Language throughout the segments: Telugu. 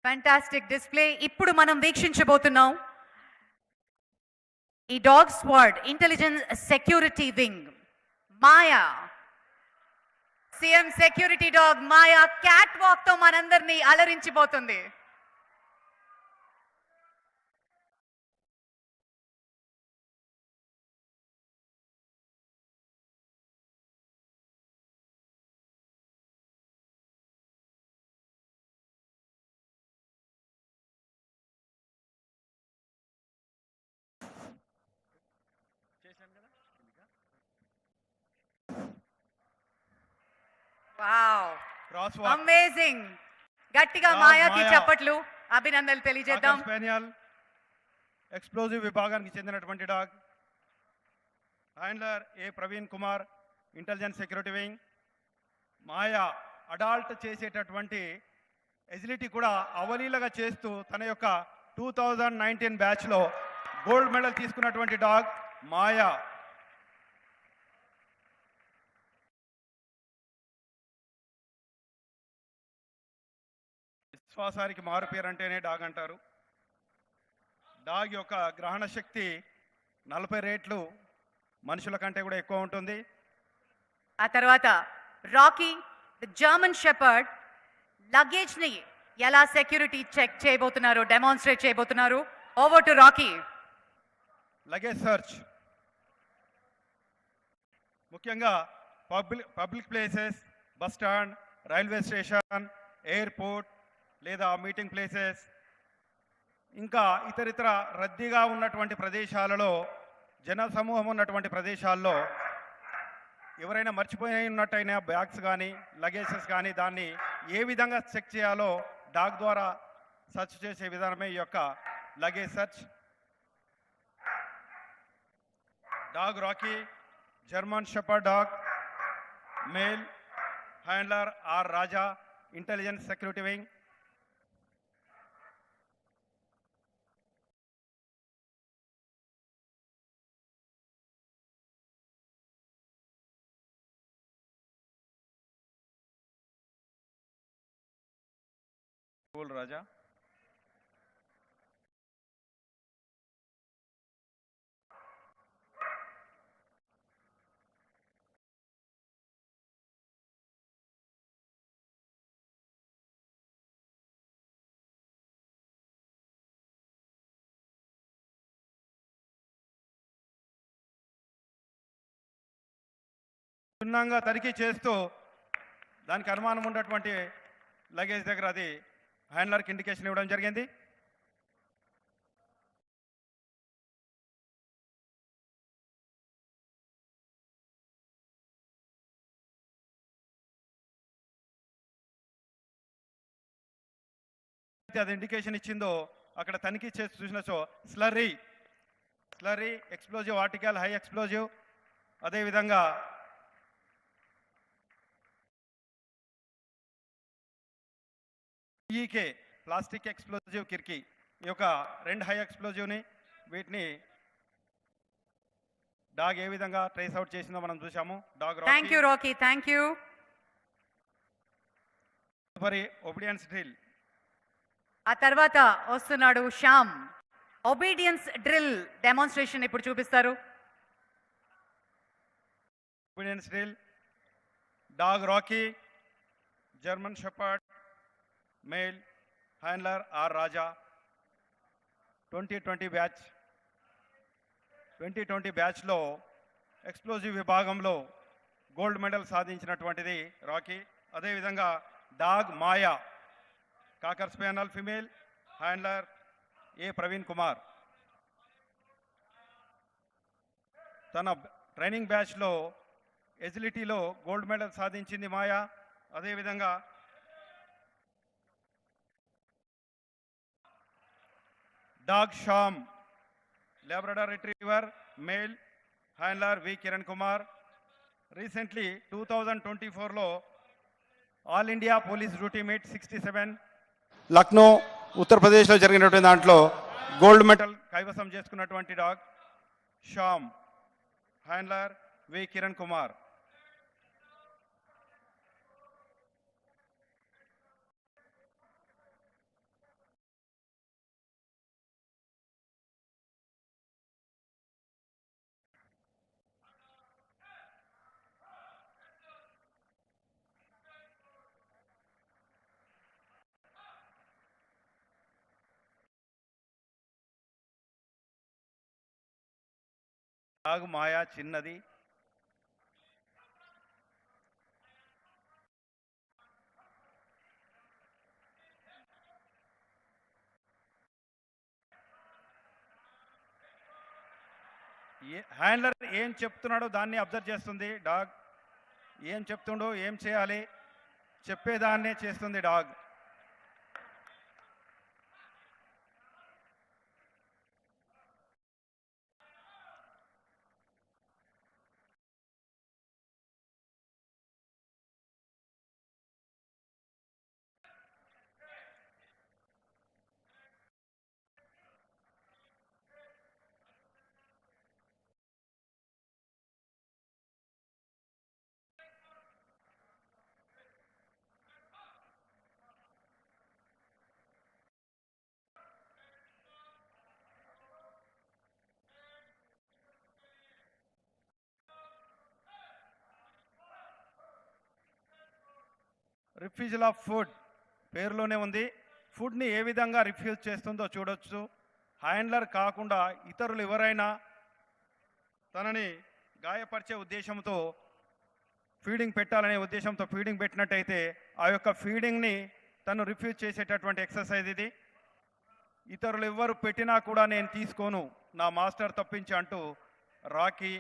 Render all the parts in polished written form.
ఫ్యాంటాస్టిక్ డిస్ప్లే ఇప్పుడు మనం వీక్షించబోతున్నాం ఈ dog squad intelligence security wing Maya CM security dog Maya cat walk తో మనందరినీ అలరించిపోతుంది. Wow amazing. గట్టిగా మాయాకి చప్పట్లు అభినందనలు తెలియజేద్దాం. స్పానియల్ ఎక్స్ప్లోజివ్ విభాగానికి చెందినటువంటి dog handler A Praveen Kumar intelligence security wing. Maya adult చేసేటటువంటి ఎజిలిటీ కూడా అవలీలగా చేస్తూ తన యొక్క 2019 బ్యాచ్లో గోల్డ్ మెడల్ తీసుకున్నటువంటి డాగ్ మాయా. విశ్వాసానికి మారు పేరు అంటేనే డాగ్ అంటారు. డాగ్ యొక్క గ్రహణ శక్తి 40 రెట్లు మనుషుల కంటే కూడా ఎక్కువ ఉంటుంది. ఆ తర్వాత Rocky the German shepherd luggage ని ఎలా సెక్యూరిటీ చెక్ చేయబోతున్నారు, డెమాన్స్ట్రేట్ చేయబోతున్నారు. Over to Rocky. Luggage search ముఖ్యంగా public places, bus stand, railway station, airport లేదా మీటింగ్ ప్లేసెస్, ఇంకా ఇతరితర రద్దీగా ఉన్నటువంటి ప్రదేశాలలో, జన సమూహం ఉన్నటువంటి ప్రదేశాల్లో ఎవరైనా మర్చిపోయి ఉన్నట్టయినా బ్యాగ్స్ కానీ లగేజెస్ కానీ దాన్ని ఏ విధంగా చెక్ చేయాలో డాగ్ ద్వారా సెర్చ్ చేసే విధానమే ఈ యొక్క luggage search. Dog Rocky German shepherd dog male handler R Raja intelligence security wing. Raja క్షుణ్ణంగా తనిఖీ చేస్తూ దానికి అనుమానం ఉన్నటువంటి లగేజ్ దగ్గర అది హ్యాండ్లర్కి ఇండికేషన్ ఇవ్వడం జరిగింది. అది ఇండికేషన్ ఇచ్చిందో అక్కడ తనిఖీ చేసి చూసినచో slurry explosive article high explosive, అదేవిధంగా ఈకే ప్లాస్టిక్ ఎక్స్ప్లోజివ్ కిర్కీ, ఈ యొక్క 2 హై ఎక్స్ప్లోజివ్ని వీటిని డాగ్ ఏ విధంగా ట్రేస్ అవుట్ చేసిందో మనం చూసాము. Dog Rocky thank you. Obedience drill. ఆ తర్వాత వస్తున్నాడు శ్యామ్. ఒబీడియన్స్ డ్రిల్ డెమాన్స్ట్రేషన్ ఇప్పుడు చూపిస్తారు. Obedience drill dog Rocky German shepherd male handler R Raja 2020 batch. 2020 బ్యాచ్లో ఎక్స్ప్లోజివ్ విభాగంలో గోల్డ్ మెడల్ సాధించినటువంటిది రాకీ. అదేవిధంగా dog Maya cocker spaniel female handler A Praveen Kumar. తన ట్రైనింగ్ బ్యాచ్లో ఎజిలిటీలో గోల్డ్ మెడల్ సాధించింది మాయా. అదేవిధంగా dog Sham Labrador retriever male handler V Kiran Kumar. Recently 2024లో all India police duty meet 67 Lucknow ఉత్తరప్రదేశ్లో జరిగినటువంటి దాంట్లో గోల్డ్ మెడల్ కైవసం చేసుకున్నటువంటి dog Sam handler V Kiran Kumar. Dog మాయా చిన్నది. హ్యాండ్లర్ ఏం చెప్తున్నాడో దాన్ని అబ్జర్వ్ చేస్తుంది డాగ్. ఏం చెప్తుండో ఏం చేయాలి చెప్పేదాన్నే చేస్తుంది డాగ్. రిఫ్యూజల్ ఆఫ్ ఫుడ్ పేరులోనే ఉంది. ఫుడ్ని ఏ విధంగా రిఫ్యూజ్ చేస్తుందో చూడొచ్చు. హ్యాండ్లర్ కాకుండా ఇతరులు ఎవరైనా తనని గాయపరిచే ఉద్దేశంతో ఫీడింగ్ పెట్టాలనే ఉద్దేశంతో ఫీడింగ్ పెట్టినట్టయితే ఆ యొక్క ఫీడింగ్ని తను రిఫ్యూజ్ చేసేటటువంటి ఎక్సర్సైజ్ ఇది. ఇతరులు ఎవ్వరు పెట్టినా కూడా నేను తీసుకోను నా మాస్టర్ తప్పించి అంటూ రాకీ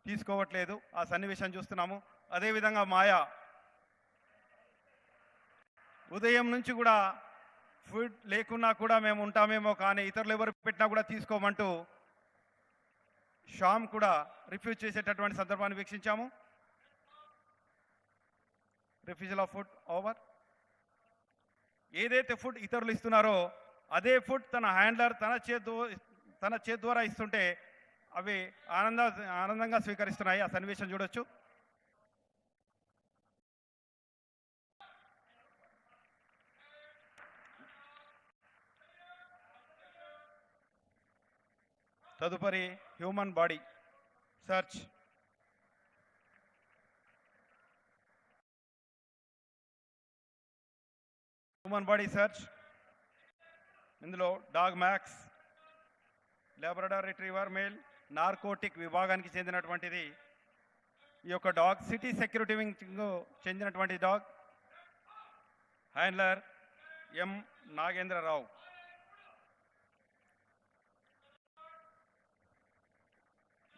తీసుకోవట్లేదు. ఆ సన్నివేశం చూస్తున్నాము. అదేవిధంగా మాయా ఉదయం నుంచి కూడా ఫుడ్ లేకున్నా కూడా మేము ఉంటామేమో కానీ ఇతరులు ఎవరు పెట్టినా కూడా తీసుకోమంటూ శ్యామ్ కూడా రిఫ్యూజ్ చేసేటటువంటి సందర్భాన్ని వీక్షించాము. Refusal of food offer. ఏదైతే ఫుడ్ ఇతరులు ఇస్తున్నారో అదే ఫుడ్ తన హ్యాండ్లర్ తన చేతి ద్వారా ఇస్తుంటే అవి ఆనందంగా స్వీకరిస్తున్నాయి. ఆ సన్నివేశం చూడొచ్చు. తదుపరి human body search. Human body search ఇందులో dog Max Labrador retriever male narcotic విభాగానికి చెందినటువంటిది. ఈ యొక్క డాగ్ సిటీ సెక్యూరిటీ వింగ్కు చెందినటువంటి డాగ్. హ్యాండ్లర్ ఎం నాగేంద్రరావు.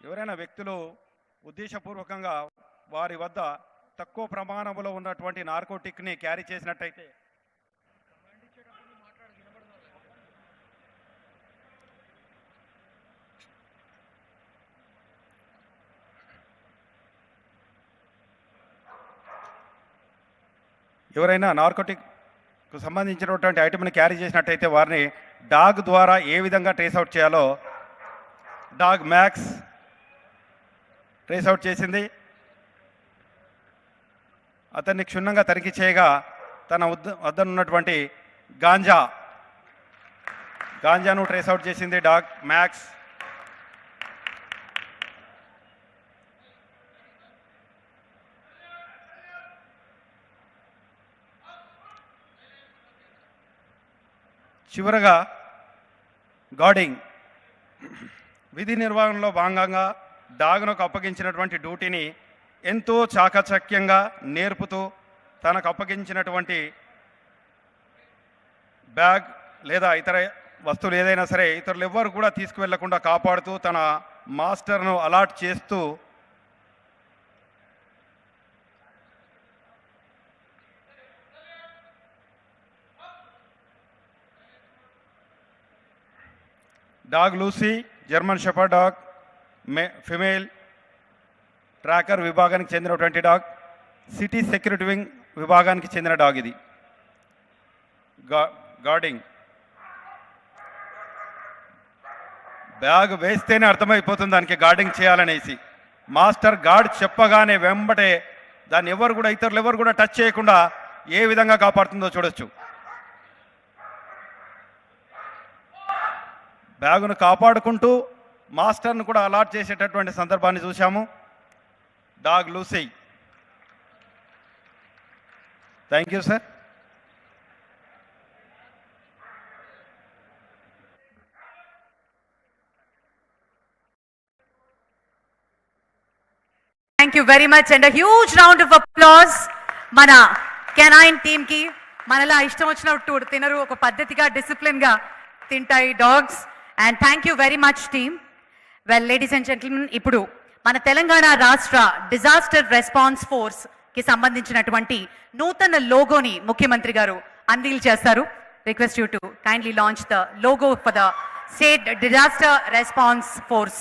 ఎవరైనా వ్యక్తులు ఉద్దేశపూర్వకంగా వారి వద్ద తక్కువ ప్రమాణంలో ఉన్నటువంటి నార్కోటిక్ని క్యారీ చేసినట్టయితే ఎవరైనా నార్కోటిక్కు సంబంధించినటువంటి ఐటమ్ని క్యారీ చేసినట్టయితే వారిని డాగ్ ద్వారా ఏ విధంగా ట్రేస్ అవుట్ చేయాలో డాగ్ మ్యాక్స్ ట్రేస్ అవుట్ చేసింది. అతన్ని క్షుణ్ణంగా తనిఖీ చేయగా తన వద్దనున్నటువంటి గాంజాను ట్రేస్ అవుట్ చేసింది డాగ్ మ్యాక్స్. చివరగా గార్డింగ్. విధి నిర్వహణలో భాగంగా డాగ్నకు అప్పగించినటువంటి డ్యూటీని ఎంతో చాకచక్యంగా నేర్పుతూ తనకు అప్పగించినటువంటి బ్యాగ్ లేదా ఇతర వస్తువులు ఏదైనా సరే ఇతరులు ఎవ్వరు కూడా తీసుకువెళ్లకుండా కాపాడుతూ తన మాస్టర్ను అలాట్ చేస్తూ dog Lucy German shepherd dog female tracker విభాగానికి చెందినటువంటి డాగ్. సిటీ సెక్యూరిటీ వింగ్ విభాగానికి చెందిన డాగ్ ఇది. గార్డింగ్. బ్యాగ్ వేస్తేనే అర్థమైపోతుంది దానికి గార్డింగ్ చేయాలనేసి. మాస్టర్ గార్డ్ చెప్పగానే వెంబటే దాన్ని ఇతరులు ఎవరు కూడా టచ్ చేయకుండా ఏ విధంగా కాపాడుతుందో చూడొచ్చు. బ్యాగును కాపాడుకుంటూ మాస్టర్ను కూడా అలాట్ చేసేటటువంటి సందర్భాన్ని చూశాము. Dog Lucy. Thank you sir. Very much and huge round of applause మన కెనైన్ టీమ్ కి. మనలా ఇష్టం వచ్చినట్టు తినరు, ఒక పద్ధతిగా డిసిప్లిన్ గా తింటాయి dogs. And thank you very much team. Well ladies and gentlemen, ఇప్పుడు మన తెలంగాణ రాష్ట్ర డిజాస్టర్ రెస్పాన్స్ ఫోర్స్ కి సంబంధించినటువంటి నూతన లోగోని ముఖ్యమంత్రి గారు అన్వీల్ చేస్తారు. Request you to kindly launch the logo for the state disaster response force.